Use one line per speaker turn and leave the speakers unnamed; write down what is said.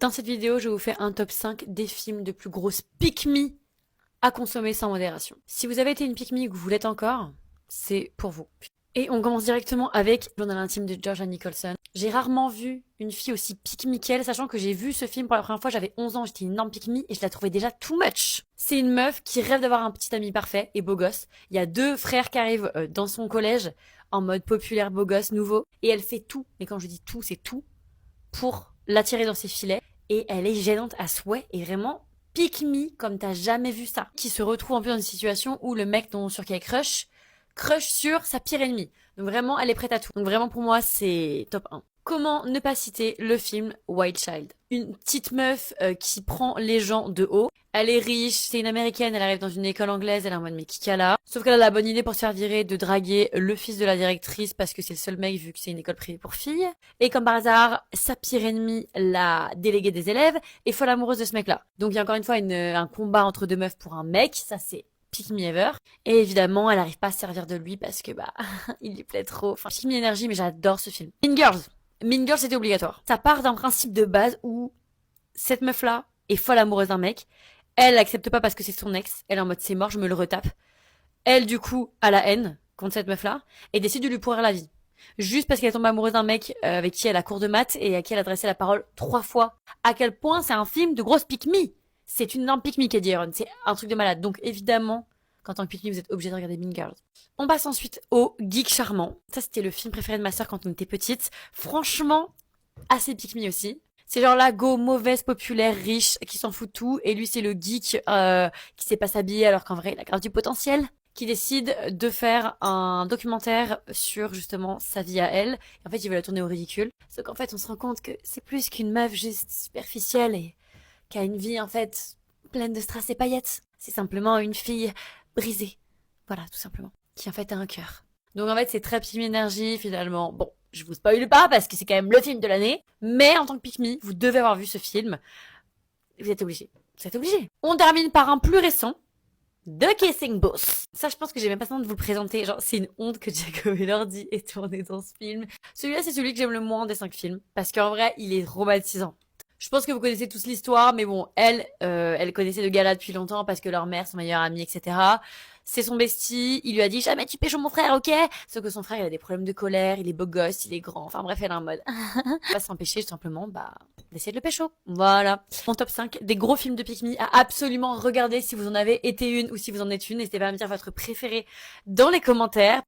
Dans cette vidéo, je vous fais un top 5 des films de plus grosses pick-me à consommer sans modération. Si vous avez été une pick-me ou que vous l'êtes encore, c'est pour vous. Et on commence directement avec Journal intime de Georgia Nicholson. J'ai rarement vu une fille aussi pick-me qu'elle, sachant que j'ai vu ce film pour la première fois, j'avais 11 ans, j'étais une énorme pick-me et je la trouvais déjà too much. C'est une meuf qui rêve d'avoir un petit ami parfait et beau gosse. Il y a deux frères qui arrivent dans son collège en mode populaire, beau gosse, nouveau. Et elle fait tout, mais quand je dis tout, c'est tout, pour l'attirer dans ses filets. Et elle est gênante à souhait et vraiment pick-me comme t'as jamais vu ça. Qui se retrouve en plus dans une situation où le mec sur qui elle crush sur sa pire ennemie. Donc vraiment, elle est prête à tout. Donc vraiment, pour moi, c'est top 1. Comment ne pas citer le film Wild Child? Une petite meuf qui prend les gens de haut. Elle est riche, c'est une américaine, elle arrive dans une école anglaise, elle est en mode mais qui qu'elle a. Sauf qu'elle a la bonne idée pour se faire virer de draguer le fils de la directrice parce que c'est le seul mec vu que c'est une école privée pour filles. Et comme par hasard, sa pire ennemie, la déléguée des élèves, est folle amoureuse de ce mec-là. Donc il y a encore une fois un combat entre deux meufs pour un mec, ça c'est pick me ever. Et évidemment, elle arrive pas à se servir de lui parce que il lui plaît trop. Enfin, pick me énergie, mais j'adore ce film. Mean Girls. Mean Girls, c'était obligatoire. Ça part d'un principe de base où cette meuf-là est folle amoureuse d'un mec. Elle l'accepte pas parce que c'est son ex. Elle est en mode c'est mort, je me le retape. Elle, du coup, a la haine contre cette meuf-là et décide de lui pourrir la vie. Juste parce qu'elle tombe amoureuse d'un mec avec qui elle a cours de maths et à qui elle a adressé la parole 3 fois. À quel point c'est un film de grosse pick-me. C'est une énorme pick-me qu'a dit Aaron. C'est un truc de malade. Donc évidemment, qu'en tant que pick-me, vous êtes obligé de regarder Mean Girls. On passe ensuite au Geek Charmant. Ça, c'était le film préféré de ma sœur quand on était petite. Franchement, assez pick-me aussi. C'est genre la go mauvaise, populaire, riche, qui s'en fout de tout. Et lui, c'est le geek qui sait pas s'habiller alors qu'en vrai, il a grave du potentiel. Qui décide de faire un documentaire sur justement sa vie à elle. Et en fait, il veut la tourner au ridicule. Sauf qu'en fait, on se rend compte que c'est plus qu'une meuf juste superficielle et qui a une vie en fait pleine de strass et paillettes. C'est simplement une fille brisée. Voilà, tout simplement. Qui en fait a un cœur. Donc en fait, c'est très pick me énergie finalement. Bon, je vous spoil pas parce que c'est quand même le film de l'année. Mais en tant que pick me, vous devez avoir vu ce film. Vous êtes obligés. Vous êtes obligés. On termine par un plus récent. The Kissing Booth. Ça, je pense que j'ai même pas besoin de vous le présenter. Genre, c'est une honte que Jacob Elordi ait tourné dans ce film. Celui-là, c'est celui que j'aime le moins des 5 films. Parce qu'en vrai, il est romantisant. Je pense que vous connaissez tous l'histoire, mais bon, elle connaissait le gars-là depuis longtemps parce que leur mère, son meilleur ami, etc. C'est son bestie, il lui a dit jamais tu pécho mon frère, ok? Sauf que son frère, il a des problèmes de colère, il est beau gosse, il est grand, enfin bref, elle est en mode pas s'empêcher tout simplement, d'essayer de le pécho. Voilà. Mon top 5 des gros films de pick me à absolument regarder si vous en avez été une ou si vous en êtes une. N'hésitez pas à me dire votre préféré dans les commentaires.